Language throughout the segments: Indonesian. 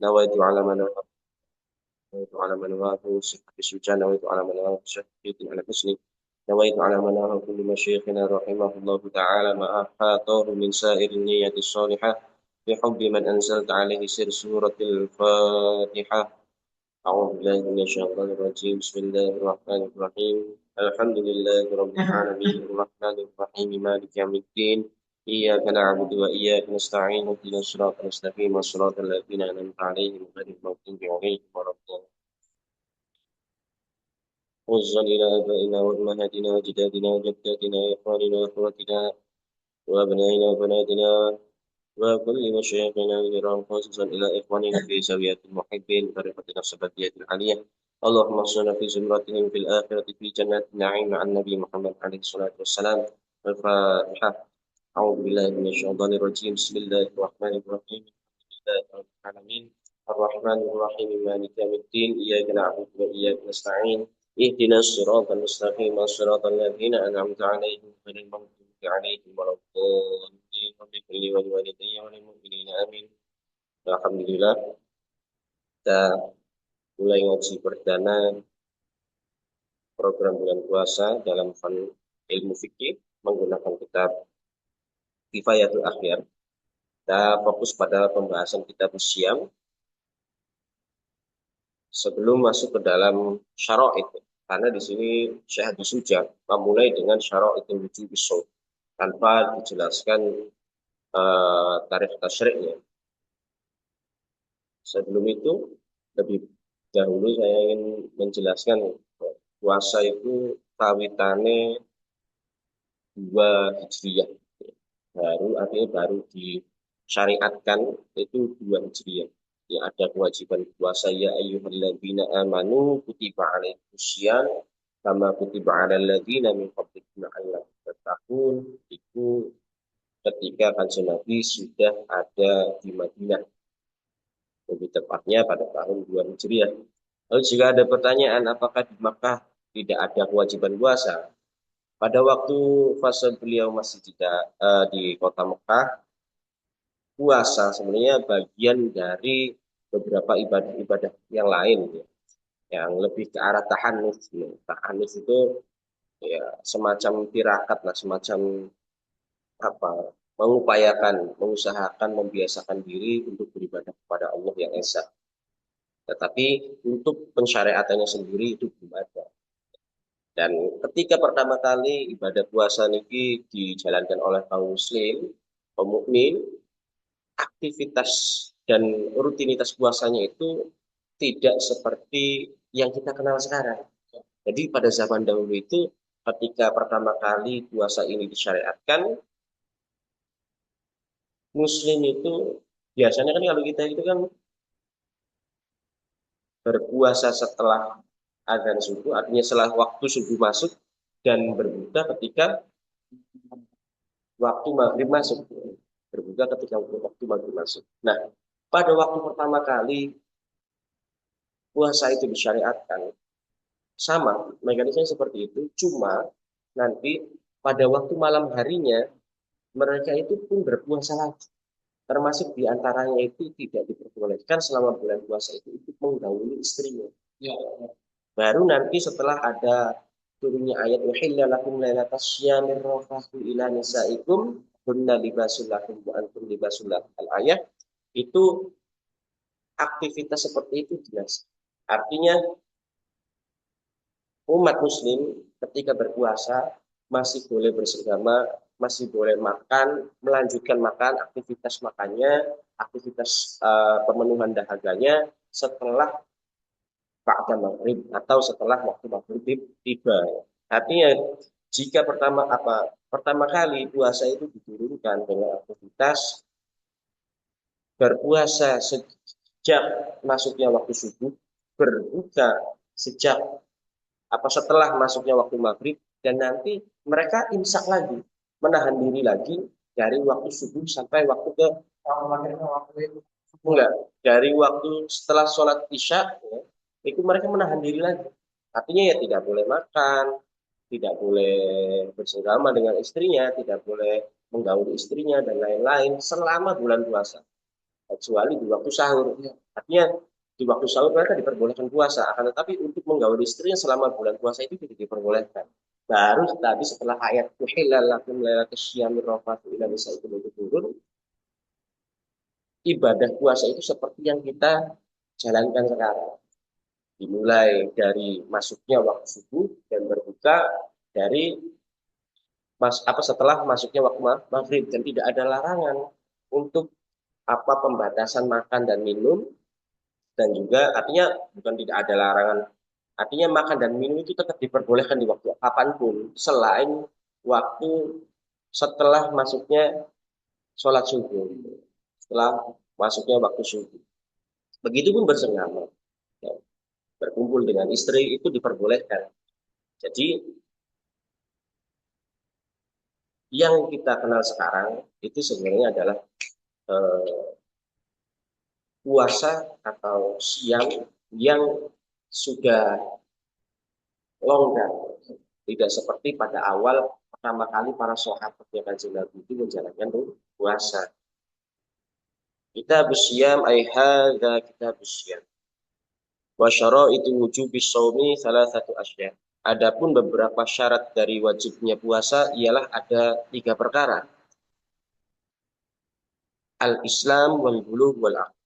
نويت على من نويت على من وافه صحة الشجاع نويت على من وافه شهيد على حسني نويت على من وافه كل مشايخنا رحمه الله تعالى ما أحاطه من سائر النية الصالحة بحب من أنزلت عليه سر سورة الفاتحة أعوذ بالله من الشيطان الرجيم بسم الله الرحمن الرحيم الحمد لله رب العالمين الرحمن الرحيم مالك يوم الدين إياك نعبد وإياك نستعين اهدنا الصراط المستقيم صراط الذين أنعمت عليهم غير المغضوب عليهم ولا الضالين وصل إلى آبائنا وأمهاتنا وأجدادنا وجداتنا وإخواننا وأخواتنا وأبنائنا وبناتنا وكل مشايخنا الكرام خصوصا إلى إخواننا في زاوية المحبين طريقة السبتية العالية اللهم اصلنا في زمرتهم في الآخرة في جنات النعيم مع النبي محمد عليه الصلاة والسلام الفاتحة أعوذ بالله من الشيطان الرجيم بسم الله الرحمن الرحيم الحمد لله رب العالمين الرحمن الرحيم مالك يوم الدين إياك نعبد وإياك نستعين اهدنا الصراط المستقيم صراط الذين أنعمت عليهم غير المغضوب عليهم ولا الضالين رب اغفر لي ولوالدي وللمؤمنين آمين. Alhamdulillah kita mulai ngaji perdana program bulan puasa dalam ilmu fikih menggunakan kitab Kifayatul Akhyar. Kita fokus pada pembahasan kitab Syiyam sebelum masuk ke dalam syara'id. Karena di sini Syekh Hadi Suja memulai dengan syara'idul wujub shaum tanpa dijelaskan tarikh tasyri'nya. Sebelum itu lebih dahulu saya ingin menjelaskan puasa itu kawitane 2 Hijriyah. Artinya baru disyariatkan itu 2 Hijriyah. Ya, ada kewajiban puasa ya ayyuhalladzina amanu kutiba alaikumusiyam kama kutiba alal ladzina min qablikum la'allakum tattaqun. Itu ketika Kanjeng Nabi sudah ada di Madinah, lebih tepatnya pada tahun 2 Hijriah. Lalu jika ada pertanyaan apakah di Makkah tidak ada kewajiban puasa? Pada waktu fase beliau masih tidak di kota Mekah, puasa sebenarnya bagian dari beberapa ibadah-ibadah yang lain, ya, yang lebih ke arah tahanuf. Tahanuf itu ya semacam tirakat lah, semacam apa, mengusahakan, membiasakan diri untuk beribadah kepada Allah yang esa. Tetapi untuk pensyariatannya sendiri itu belum ada. Dan ketika pertama kali ibadah puasa ini dijalankan oleh kaum muslim, kaum mukmin, aktivitas dan rutinitas puasanya itu tidak seperti yang kita kenal sekarang. Jadi pada zaman dahulu itu ketika pertama kali puasa ini disyariatkan, muslim itu biasanya kan kalau kita itu kan berpuasa setelah azan subuh, artinya setelah waktu subuh masuk dan berbuka ketika waktu maghrib masuk. Berbuka ketika waktu maghrib masuk. Nah, pada waktu pertama kali puasa itu disyariatkan, sama mekanisme seperti itu, cuma nanti pada waktu malam harinya mereka itu pun berpuasa lagi. Termasuk diantaranya itu tidak diperbolehkan selama bulan puasa itu untuk menggauli istrinya. Ya. Baru nanti setelah ada turunnya ayat uhilla lakum lailatas syamir rafathu ila nisaikum hunna libasul lakum wa antum libasul lakum. Al-ayat itu aktivitas seperti itu jelas. Artinya umat muslim ketika berpuasa masih boleh bersenggama, masih boleh makan, melanjutkan makan, aktivitas makannya, aktivitas pemenuhan dahaganya setelah ba'da maghrib atau setelah waktu maghrib tiba. Artinya jika pertama kali puasa itu diturunkan dengan aktivitas berpuasa sejak masuknya waktu subuh, berbuka sejak setelah masuknya waktu maghrib, dan nanti mereka imsak lagi, menahan diri lagi dari waktu subuh sampai waktu ke enggak, dari waktu setelah sholat isya, ya, itu mereka menahan diri lagi. Artinya ya tidak boleh makan, tidak boleh bersenggama dengan istrinya, tidak boleh menggauli istrinya dan lain-lain selama bulan puasa. kecuali di waktu sahur. Artinya di waktu sahur mereka diperbolehkan puasa, akan tetapi untuk menggauli istrinya selama bulan puasa itu tidak diperbolehkan. Baru tadi setelah ayat uhillal lakum lailatul syiyamir rafatu ila nisaikum itu turun, ibadah puasa itu seperti yang kita jalankan sekarang. Dimulai dari masuknya waktu subuh dan berbuka dari setelah masuknya waktu maghrib, dan tidak ada larangan untuk pembatasan makan dan minum, dan juga artinya bukan tidak ada larangan, artinya makan dan minum itu tetap diperbolehkan di waktu kapanpun selain waktu setelah masuknya sholat subuh, setelah masuknya waktu subuh. Begitupun bersengama, ya, berkumpul dengan istri itu diperbolehkan. Jadi yang kita kenal sekarang itu sebenarnya adalah eh, puasa atau siang yang sudah longgar, tidak seperti pada awal pertama kali para sahabat yang kanjeng Nabi itu menjalankan puasa. Kita bersiam ayhada kita bersiam. Wa syaraitu wujubi shaumi salah satu asya. Adapun beberapa syarat dari wajibnya puasa ialah ada 3 perkara. Al-Islam wal bulugh wal aql.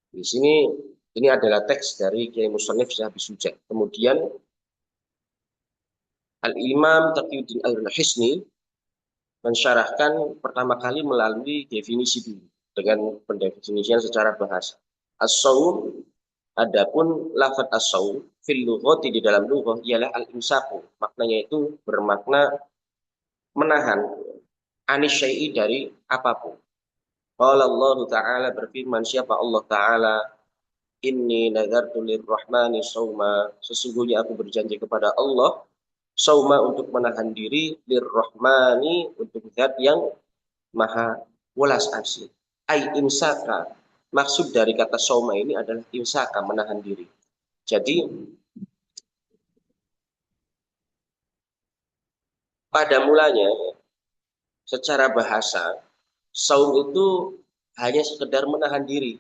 Di sini ini adalah teks dari Kiai Musannif Syahbi Suja. Kemudian Al-Imam Taqiyuddin Al-Hisni mensyarahkan pertama kali melalui definisi dulu dengan pendefinisian secara bahasa. As-saum, adapun lafaz as-saum fil lughati di dalam lughah ialah al-imsaku. Maknanya itu bermakna menahan anis syai'i dari apapun. Qala Allah Ta'ala, berfirman siapa Allah Ta'ala, inni nadartu lirrahmani sauma, sesungguhnya aku berjanji kepada Allah sauma, untuk menahan diri, lirrahmani, untuk zat yang maha welas asih. Ai imsaka, maksud dari kata sauma ini adalah imsaka, menahan diri. Jadi pada mulanya secara bahasa saum itu hanya sekedar menahan diri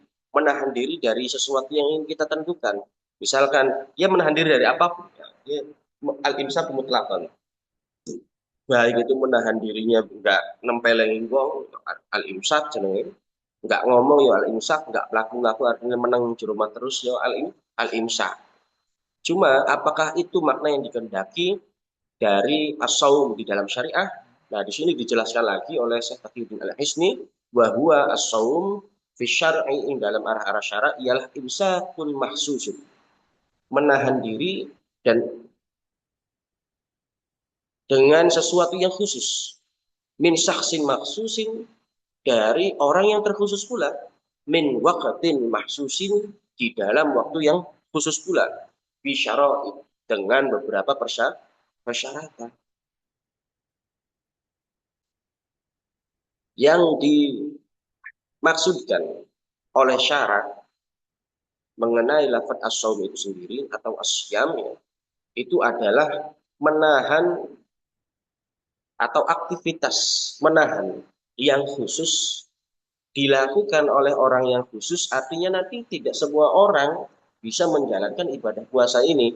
dari sesuatu yang ingin kita tentukan. Misalkan dia menahan diri dari apapun, ya, al-imsak mutlakon, baik itu menahan dirinya enggak nempeleng wong, al-imsak jenenge, enggak ngomong ya al-imsak, enggak pelaku-pelaku artinya menang di rumah terus ya al-imsak. Cuma apakah itu makna yang dikehendaki dari as-saum di dalam syariah? Nah, di sini dijelaskan lagi oleh Syekh Taqiyuddin Al-Hisni bahwa as-saum fi syar'i, dalam arah-arah syara ialah imsakun mahsusun, menahan diri dan dengan sesuatu yang khusus, min syaksin maksusin, dari orang yang terkhusus pula, min waqtin mahsusin, di dalam waktu yang khusus pula, bisyara'i, dengan beberapa persyaratan. Yang dimaksudkan oleh syarat mengenai lafaz as-saum itu sendiri atau asyam, ya, itu adalah menahan atau aktivitas menahan yang khusus dilakukan oleh orang yang khusus, artinya nanti tidak semua orang bisa menjalankan ibadah puasa ini.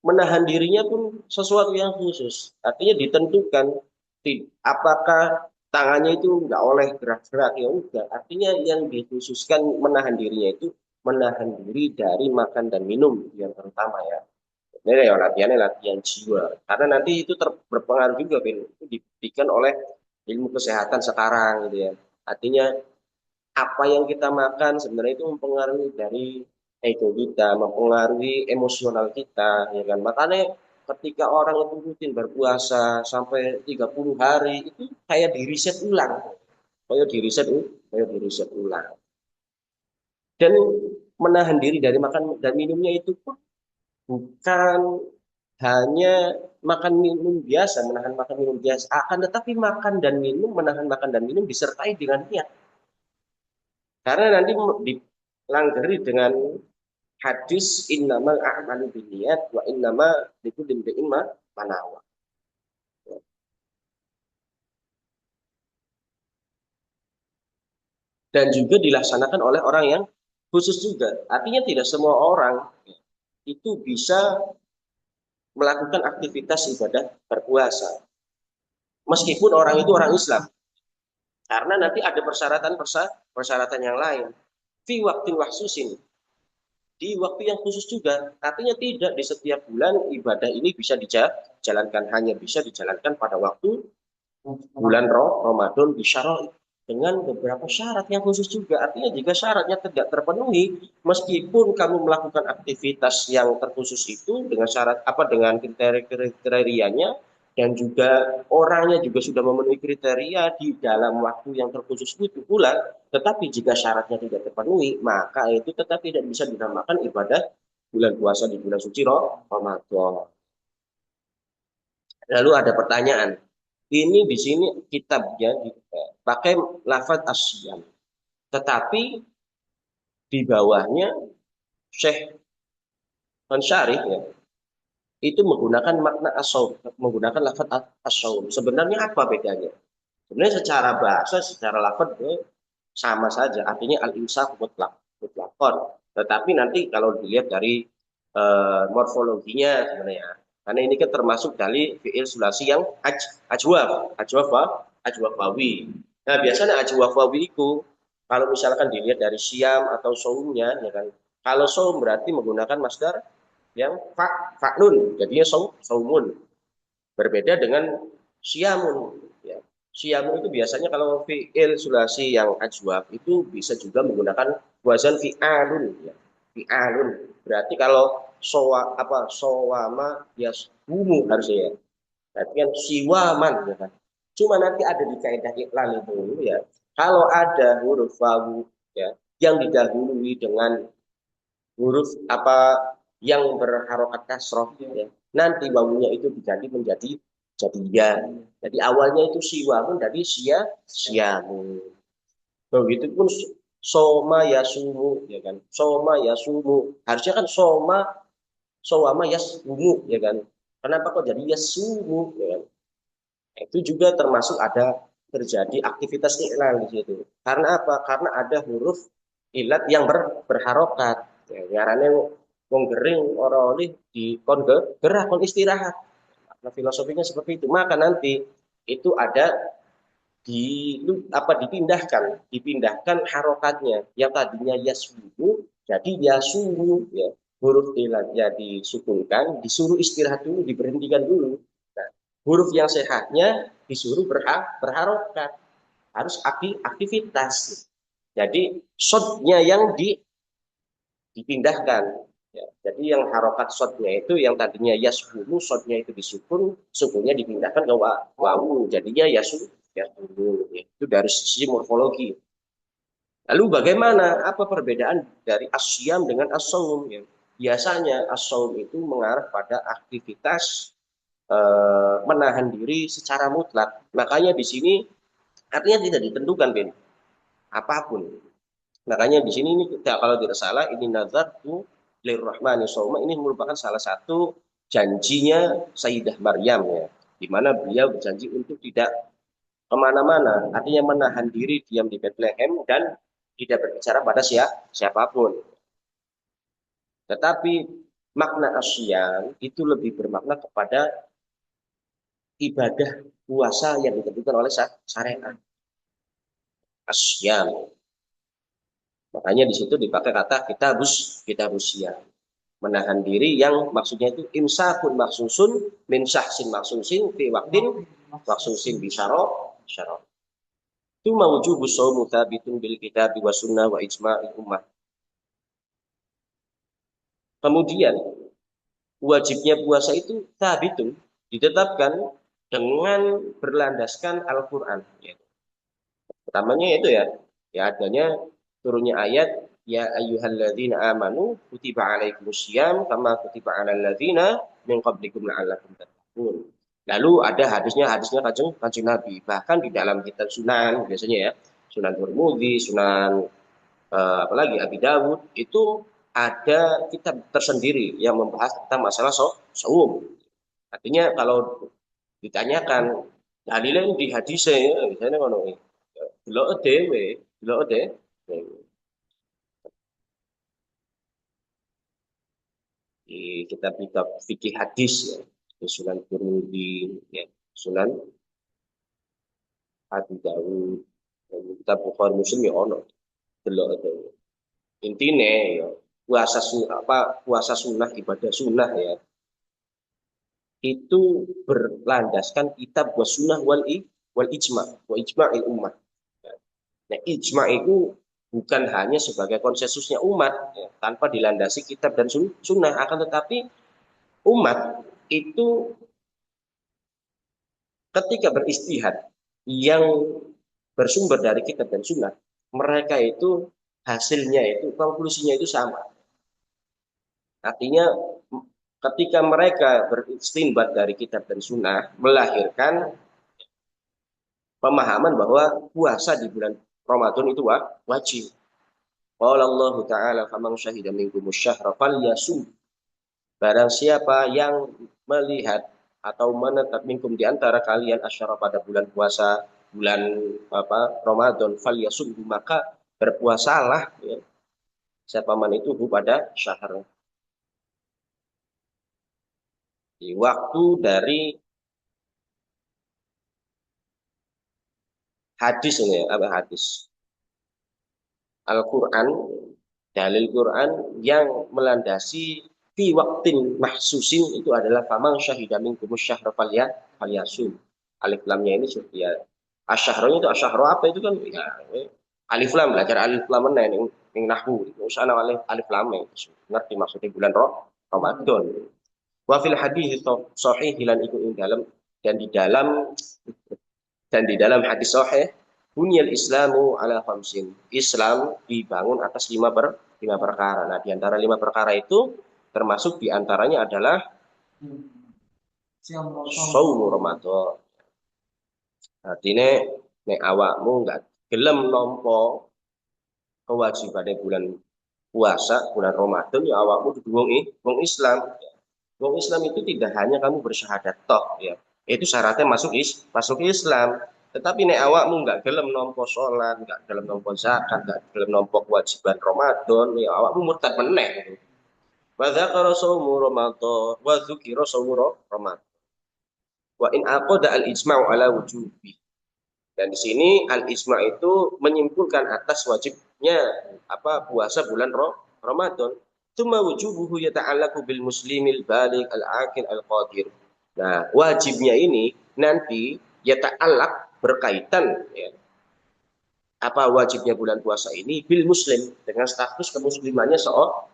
Menahan dirinya pun sesuatu yang khusus, artinya ditentukan apakah tangannya itu nggak oleh gerak-gerak, ya udah, artinya yang dikhususkan menahan dirinya itu menahan diri dari makan dan minum yang terutama, ya. Ini ya latihannya latihan jiwa, karena nanti itu berpengaruh juga, Ben, itu dibuktikan oleh ilmu kesehatan sekarang gitu ya. Artinya apa yang kita makan sebenarnya itu mempengaruhi dari ego kita, mempengaruhi emosional kita, ya kan. Makanya ketika orang itu rutin berpuasa sampai 30 hari itu kayak diriset ulang, kayak diriset ulang. Dan menahan diri dari makan dan minumnya itu pun bukan hanya makan minum biasa, menahan makan minum biasa, akan tetapi makan dan minum, menahan makan dan minum disertai dengan niat. Karena nanti dilanggeri dengan hadis innamal a'malu binniyat wa innama likulli imri'in ma manawa. dan juga dilaksanakan oleh orang yang khusus juga. Artinya tidak semua orang itu bisa melakukan aktivitas ibadah berpuasa. Meskipun orang itu orang Islam. Karena nanti ada persyaratan yang lain. Fi waktu waksusin. Di waktu yang khusus juga. Artinya tidak di setiap bulan ibadah ini bisa dijalankan. Hanya bisa dijalankan pada waktu bulan Ramadan bisyarah dengan beberapa syarat yang khusus juga. Artinya jika syaratnya tidak terpenuhi, meskipun kamu melakukan aktivitas yang terkhusus itu dengan syarat apa dengan kriterianya dan juga orangnya juga sudah memenuhi kriteria di dalam waktu yang terkhusus itu pula, tetapi jika syaratnya tidak terpenuhi, maka itu tetap tidak bisa dinamakan ibadah bulan puasa di bulan suci Ramadan. Lalu ada pertanyaan, ini di sini kitabnya pakai lafaz asyam, tetapi di bawahnya Syekh Ansyarih ya, itu menggunakan makna asaum, menggunakan lafaz asaum. Sebenarnya apa bedanya? Sebenarnya secara bahasa, secara lafaz sama saja, artinya al-imsak mutlakon. Tetapi nanti kalau dilihat dari morfologinya sebenarnya, karena ini kan termasuk dari fiil sulasi yang ajwafawi. Nah biasanya ajwafawi itu kalau misalkan dilihat dari siam atau saumnya, ya kan. Kalau saum berarti menggunakan masdar yang fa'lun, jadinya saumun. Berbeda dengan siamun. Ya. Siamun itu biasanya kalau fi'il sulasi yang ajwab itu bisa juga menggunakan wazan fi'alun. Ya. Fi'alun. Berarti kalau sowama ya bumu harusnya ya. Berarti kan siwaman ya kan. Cuma nanti ada di kaidah iklal itu ya. Kalau ada huruf wawu ya yang didahului dengan huruf apa yang berharokat kasroh ya. Nanti wawunya itu diganti menjadi ya. Jadi awalnya itu siwamun dari siamu. Begitu pun soma yasumu ya kan. Soma yasumu. Harusnya kan sowama yasumu ya kan. Kenapa kok jadi yasumu ya kan? Itu juga termasuk ada terjadi aktivitas iklal di situ. Karena apa? Karena ada huruf ilat yang berharokat. Ya, ngarannya wong gering ora oleh di kon gerah kon istirahat. Nah, filosofinya seperti itu. Maka nanti itu ada di dipindahkan harokatnya yang tadinya yasulu jadi yasulu ya huruf ilatnya disukunkan disuruh istirahat dulu diberhentikan dulu. Nah, huruf yang sehatnya disuruh berharokat harus aktivitas. Jadi shotnya yang dipindahkan. Ya, jadi yang harokat shotnya itu yang tadinya yasbunu, shotnya itu disukun, sukunnya dipindahkan ke wawu, jadinya yasbunu. Ya, itu dari sisi morfologi. Lalu bagaimana? Apa perbedaan dari asyam dengan as-saum? Ya, biasanya as-saum itu mengarah pada aktivitas menahan diri secara mutlak. Makanya di sini artinya tidak ditentukan, Ben. Apapun. Makanya di sini ini kalau tidak salah ini nazar tu lirrahmani sawma ini merupakan salah satu janjinya Sayyidah Maryam ya, di mana beliau berjanji untuk tidak kemana-mana, artinya menahan diri diam di Bethlehem dan tidak berbicara pada siapapun. Tetapi makna asyam itu lebih bermakna kepada ibadah puasa yang ditentukan oleh syariat asyam. Makanya di situ dipakai kata kitabus siam. Menahan diri yang maksudnya itu imsakun maksusun min syahsin maksusin fi waktin maksusin bisyaro. Itu mawjubus shaumu tsabitun bil kitab wa sunnah wa ijma'il ummah. Kemudian wajibnya puasa itu tsabitun ditetapkan dengan berlandaskan Al-Qur'an. Ya. Pertamanya itu ya adanya turunnya ayat ya ayyuhalladzina amanu kutiba alaikumusiyam kama kutiba alal ladzina min qablikum la'allakum tattaqun. Lalu ada hadisnya Kanjeng Nabi. Bahkan di dalam kitab Sunan biasanya ya, Sunan Tirmidzi, Sunan apalagi Abi Dawud itu ada kitab tersendiri yang membahas tentang masalah saum. Artinya kalau ditanyakan dalilnya di hadisnya misalnya ngono delok dhewe, delok dhewe Di kitab-kitab fikih hadis ya, di Sunan Tirmidzi ya, Sunan Abu Dawud, kitab Bukhari Muslim ya ono delok itu. Intine ya puasa sunnah ibadah sunnah ya itu berlandaskan kitab wa sunnah wal ijma wa ijma'il ummah. Nah, ijma itu bukan hanya sebagai konsensusnya umat ya, tanpa dilandasi kitab dan sunnah, akan tetapi umat itu ketika beristihad yang bersumber dari kitab dan sunnah, mereka itu hasilnya itu konklusinya itu sama. Artinya ketika mereka beristinbat dari kitab dan sunnah melahirkan pemahaman bahwa puasa di bulan Ramadan itu wajib. Qala Allah Ta'ala faman syahida minkumus syahra falyasum. Barang siapa yang melihat atau menetap minkum di antara kalian asyara pada bulan puasa, bulan Ramadan falyasum, maka berpuasalah ya. Siapa man itu pada syahr. Di waktu dari hadis ini apa hadis Al-Quran, dalil Quran yang melandasi fi waktin mahsusin itu adalah faman syahidah minkumus syahra falyasum. Alif lamnya ini ya asyahronya itu asyahro apa itu kan ya alif lam, belajar alif lam mana yang nahwu usana alif lam itu ngerti maksudnya bulan Ramadan. Wa fil hadis sahih hilan itu dalam dan di dalam hadis sahih bunyal Islamu ala khamsin. Islam dibangun atas lima perkara. Nah, di antara lima perkara itu termasuk di antaranya adalah shaum Ramadan. Artinya nek awakmu enggak gelem nampa kewajiban bulan puasa, bulan Ramadan ya awakmu kudu wong Islam. Wong Islam itu tidak hanya kamu bersyahadat toh ya. Itu syaratnya masuk Islam. Tetapi nek awakmu nggak gelem nampa sholat, nggak gelem nampa zakat, nggak gelem nampa kewajiban Ramadan, ya awakmu murtad meneh. Wa dzakara shaumu Ramadan wa dzukira shaumu Ramadan. Wa in aqada al-ijma'u ala wujubi. Dan di sini al-ijma' itu menyimpulkan atas wajibnya puasa bulan Ramadan. Tsumma wujubuhu yata'allaqu bil muslimil baligh al-aqil al-qadir. Nah, wajibnya ini nanti yata'allaq berkaitan ya, apa wajibnya bulan puasa ini bil muslim dengan status kemuslimannya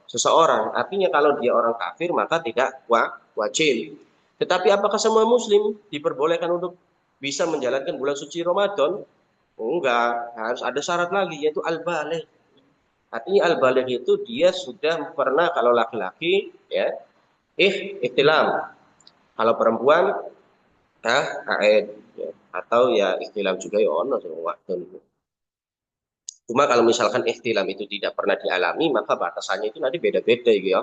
seseorang. Artinya kalau dia orang kafir maka tidak wajib. Tetapi apakah semua muslim diperbolehkan untuk bisa menjalankan bulan suci Ramadan? Enggak, harus ada syarat lagi yaitu al-baligh. Artinya al-baligh itu dia sudah pernah, kalau laki-laki ya ihtilam. Kalau perempuan haid ya. Atau ya ihtilam juga ya ono waktu. Cuma kalau misalkan ihtilam itu tidak pernah dialami, maka batasannya itu nanti beda-beda gitu ya.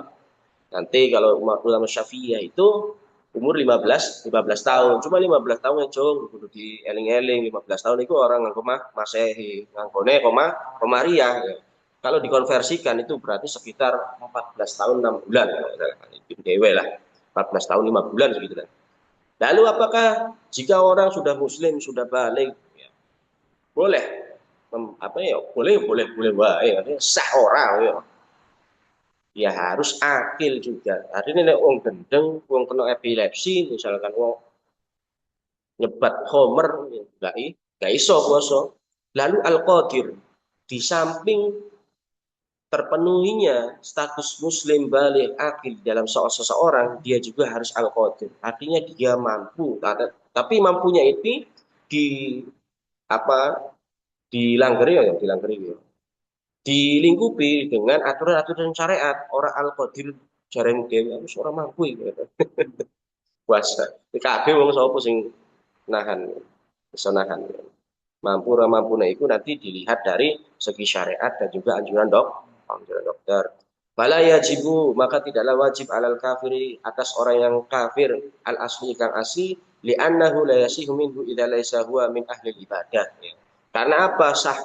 Nanti kalau ulama Syafi'iyah itu umur 15 tahun. Cuma 15 tahun itu kudu dieling-eling 15 tahun itu orang nganggo Masehi, nganggone Komariah ya. Kalau dikonversikan itu berarti sekitar 14 tahun 6 bulan. Itu dewe lah. 14 tahun 5 bulan segitu lah. Lalu apakah jika orang sudah muslim, sudah balik ya, boleh boleh wae sah orang ya. Ya harus akil juga. Artinya nek wong gendeng, wong kena epilepsi, misalkan wong nyebat homer, enggak iso puasa. Lalu al-qadir, di samping terpenuhinya status muslim balik akil dalam seseorang, dia juga harus al-qadir. Artinya dia mampu. Tapi mampunya itu di dilanggeri ya, dilingkupi dengan aturan-aturan syariat. Orang al-qadir jarang dewe wis ora mampu gitu. Puasa. Kabeh wong sapa sing nahan, bisa nahan. Mampu ora mampu itu nanti dilihat dari segi syariat dan juga anjuran dokter. Bala yajibu, maka tidaklah wajib alal kafiri atas orang yang kafir al asli kang asli li'annahu la yasihu minhu idza laysa huwa min ahli ibadah. Karena apa sah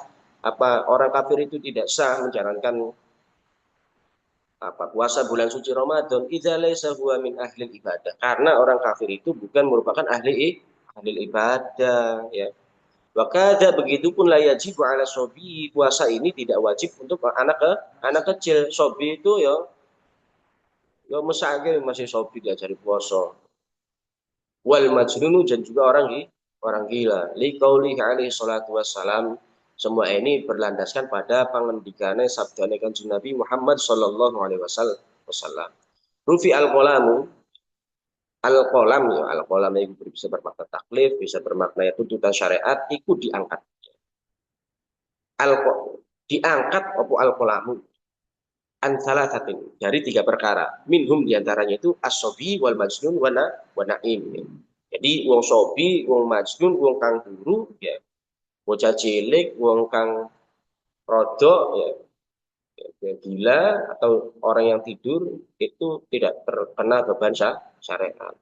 orang kafir itu tidak sah menjalankan puasa bulan suci Ramadan idza laisa huwa min ahli ibadah, karena orang kafir itu bukan merupakan ahli ibadah, ya. Wakada begitu pun la yajibu ala sobi, puasa ini tidak wajib untuk anak kecil. Sobi itu ya masih sobi diajari puasa. Wal majnunu, dan juga orang gila. Liqaulihi alaihi salatu wassalam, semua ini berlandaskan pada pengendikane sabdane Kanjeng Nabi Muhammad sallallahu alaihi wasallam. Rufi al-qalamu, al-qalam, ya al-qalam itu bisa bermakna taklif, bisa bermakna ya tuntutan syariat, itu diangkat. Al diangkat apa al-qalamu an salasatin, dari tiga perkara. Minhum diantaranya itu as-sobi wal majnun wa na'im. Jadi wong sobi, wong majnun, wong kang guru, ya, bocah cilik, wong kang rodok, ya, ya, gila atau orang yang tidur itu tidak terkena beban syariat.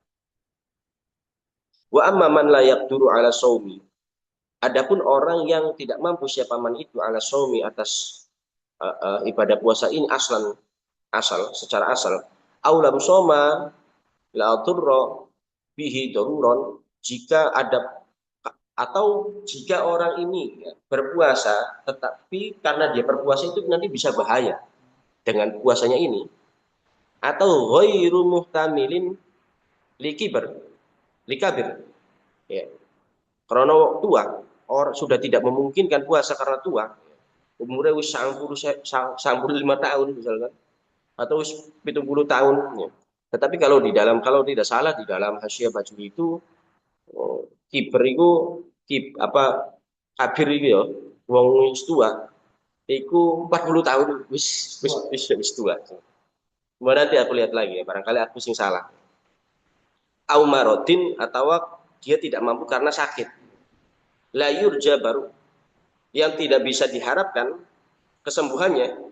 Wa amma man la yaqduru ala saumi. Adapun orang yang tidak mampu, siapa man itu, ala saumi, atas ibadah puasa ini secara asal, aulam soma la turra bihi daruron, jika ada atau jika orang ini, ya, berpuasa tetapi karena dia berpuasa itu nanti bisa bahaya dengan puasanya ini, atau ghairu muhtamilin likabir, ya, karena tua, orang sudah tidak memungkinkan puasa karena tua, umurnya wis 95 tahun misalkan, atau 70 tahun, ya. Tetapi kalau tidak salah di dalam Hasyiah Baju itu, kiber itu kabir itu ya, wong wis tua iku 40 tahun wis tua. Kemudian nanti aku lihat lagi, ya, barangkali aku sing salah. Aumarodin, atau dia tidak mampu karena sakit. La yurja baru, yang tidak bisa diharapkan kesembuhannya,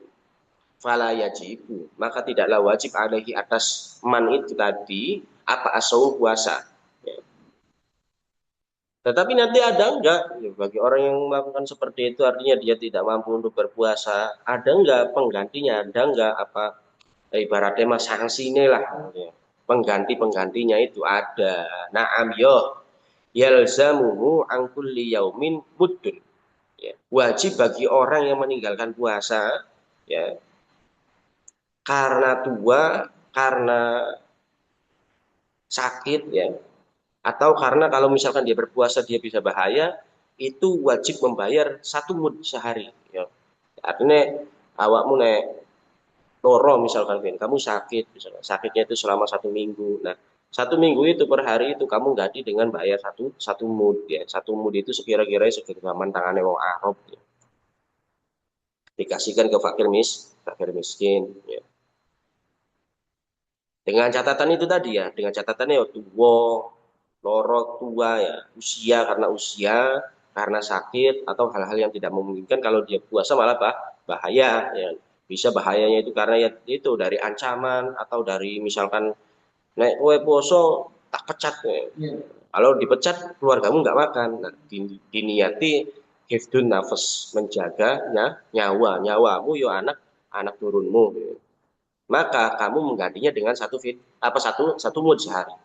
fala yajibu, maka tidaklah wajib alaihi atas man itu tadi asau puasa, ya. Tetapi nanti ada enggak, ya, bagi orang yang melakukan seperti itu, artinya dia tidak mampu untuk berpuasa, ada enggak penggantinya, ada enggak ibaratnya mas sanksinya lah, ya. Penggantinya itu ada. Na'am yo yalzamuhu an kulli yaumin muddun, ya. Wajib bagi orang yang meninggalkan puasa, ya, karena tua, karena sakit, ya, atau karena kalau misalkan dia berpuasa dia bisa bahaya, itu wajib membayar 1 mud sehari, ya. Artinya awakmu nek loro misalkan, kamu sakit, misalkan sakitnya itu selama 1 minggu, nah 1 minggu itu per hari itu kamu ganti dengan bayar satu mud, ya. 1 mud itu sekira-kira sekitar tangannya wong Arab, ya. Dikasihkan ke fakir miskin, ya. Dengan catatan itu tadi, ya, dengan catatannya ya tua, lorot tua, ya, karena usia, karena sakit atau hal-hal yang tidak memungkinkan, kalau dia puasa malah bahaya, ya. Bisa bahayanya itu karena ya itu dari ancaman atau dari misalkan naik kue poso tak pecat, ya. Kalau dipecat keluargamu nggak makan. Nah, diniati hifdun nafas, menjaga nyawamu yo anak turunmu, ya. Maka kamu menggantinya dengan satu mud sehari.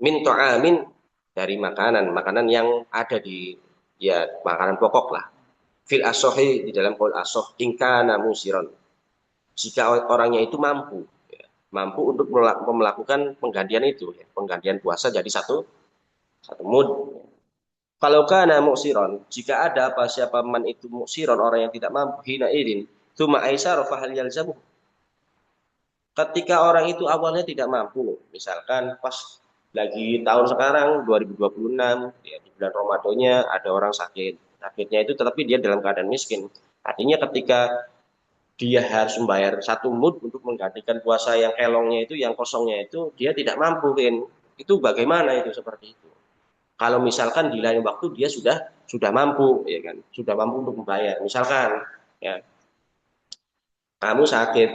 Min to'amin, dari makanan yang ada di, ya, makanan pokok lah. Fil asohi, di dalam qaul asoh, ingkana musiron, jika orangnya itu mampu, ya, mampu untuk melakukan penggantian itu, ya, penggantian puasa jadi satu mud. Kalau kana musiron, jika ada siapa man itu musiron, orang yang tidak mampu, hina idin tuma aisyah fahal yalzamu, ketika orang itu awalnya tidak mampu, misalkan pas lagi tahun sekarang 2026, ya, di bulan Ramadannya ada orang sakitnya itu tetapi dia dalam keadaan miskin, artinya ketika dia harus membayar 1 mud untuk menggantikan puasa yang elongnya itu, yang kosongnya itu dia tidak mampu, kan? Itu bagaimana itu, seperti itu. Kalau misalkan di lain waktu dia sudah mampu, ya kan, sudah mampu untuk membayar, misalkan, ya, kamu sakit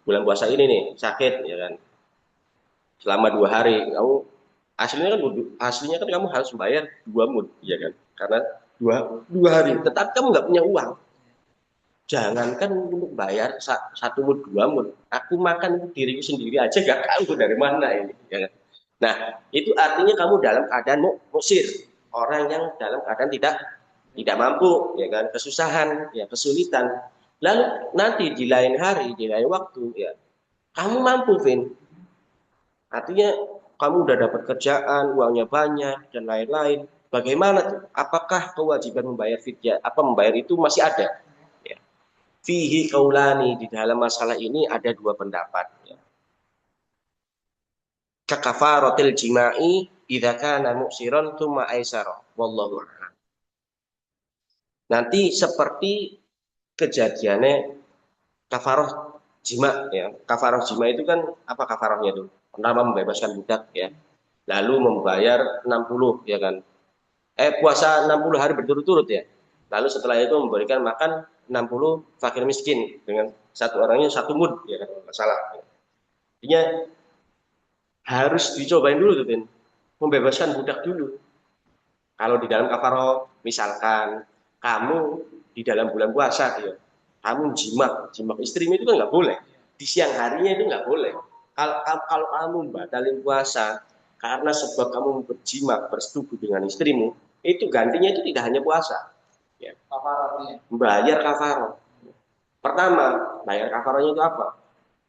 bulan puasa ini nih, sakit, ya kan, selama 2 hari, kamu aslinya kan kamu harus membayar 2 mud, ya kan, karena dua hari, tetapi kamu nggak punya uang. Jangankan untuk bayar satu mud dua mud, aku makan diriku sendiri aja gak tahu dari mana ini. Ya kan? Nah, itu artinya kamu dalam keadaan musir, orang yang dalam keadaan tidak mampu, ya kan, kesusahan, ya kesulitan. Lalu nanti di lain hari, di lain waktu, ya kamu mampu, Vin. Artinya kamu udah dapat kerjaan, uangnya banyak dan lain-lain. Bagaimana tuh? Apakah kewajiban membayar fidyah, apa membayar itu masih ada? Ya. Fihi kaulani, di dalam masalah ini ada dua pendapat. Ya. Kakafaratil jima'i idza kana muksiran tsumma aisara. Wallahu a'lam. Nanti seperti kejadiannya kafaroh jima, ya. Kafaroh jima itu kan apa kafarohnya itu? Pertama membebaskan budak, ya. Lalu membayar 60, ya kan. Puasa 60 hari berturut-turut, ya. Lalu setelah itu memberikan makan 60 fakir miskin dengan satu orangnya satu mud, ya kan. Masalah. Artinya harus dicobain dulu tuh, Bin. Membebaskan budak dulu. Kalau di dalam kafaroh, misalkan kamu di dalam bulan puasa, ya, kamu jimat istrimu itu kan nggak boleh. Di siang harinya itu nggak boleh. Kalau kamu batalin puasa karena sebab kamu berjimat bersetubuh dengan istrimu, itu gantinya itu tidak hanya puasa, ya. Bayar kafaroh. Pertama, bayar kafarohnya itu apa?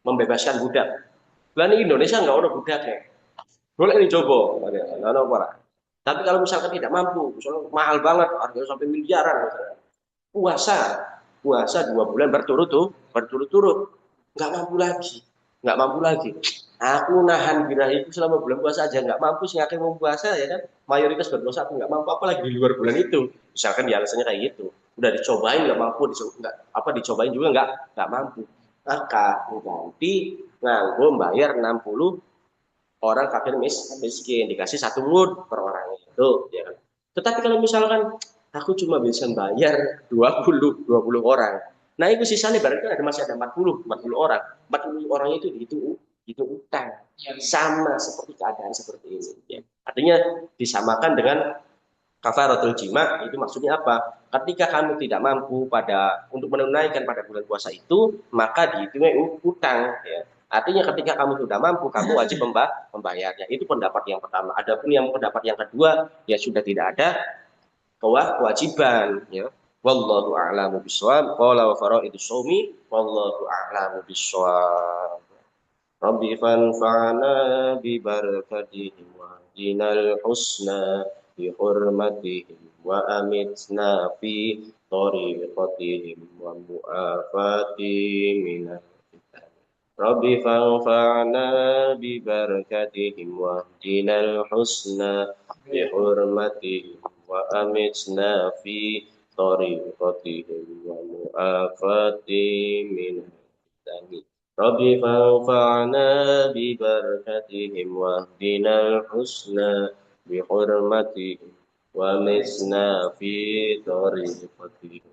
Membebaskan budak. Lah ini Indonesia nggak ada budak, ya. Boleh ini coba, nggak apa. Tapi kalau misalkan tidak mampu, misalnya mahal banget, harganya sampai miliaran, misalnya. Puasa, puasa 2 bulan berturut-turut, nggak mampu lagi, nggak mampu lagi. Aku nahan birahi itu selama bulan puasa aja nggak mampu, sih akhirnya mau puasa, ya kan. Mayoritas berdosa aku nggak mampu, apalagi di luar bulan itu. Misalkan di alasannya kayak gitu, udah dicobain nggak mampu, nggak apa dicobain juga nggak mampu. Maka ganti nganggo bayar 60 orang fakir miskin dikasih satu mud per orang itu, ya kan. Tetapi kalau misalkan aku cuma bisa bayar 20 orang, nah itu sisanya berarti ada masih ada 40 orang. 40 orang itu utang, sama seperti keadaan seperti ini, ya. Artinya disamakan dengan kafaratul jima. Itu maksudnya apa? Ketika kamu tidak mampu untuk menunaikan pada bulan puasa itu, maka dihitungnya utang, ya. Artinya ketika kamu sudah mampu, kamu wajib membayarnya. Itu pendapat yang pertama. Adapun yang pendapat yang kedua, ya sudah tidak ada kewajiban, ya. Wallahu a'lamu bishawab. Qala wa faraidu shaumi wallahu a'lamu bishawab. Rabbi fanfa'na bi barakatihim wa dinal husna bi hurmatihim wa amitna fi tariqatihim wa mu'afati minal fitan. Rabbi fanfa'na bi barakatihim wa dinal husna bi hurmatihim wa amitna fi tariqatihim wa mu'afati minal fitan. Rabbi fanfa'na bi barakatihim wahdina al-husna bi hurmatihim wa misna fi tariqatihim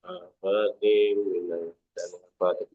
afatim minal dan afatim.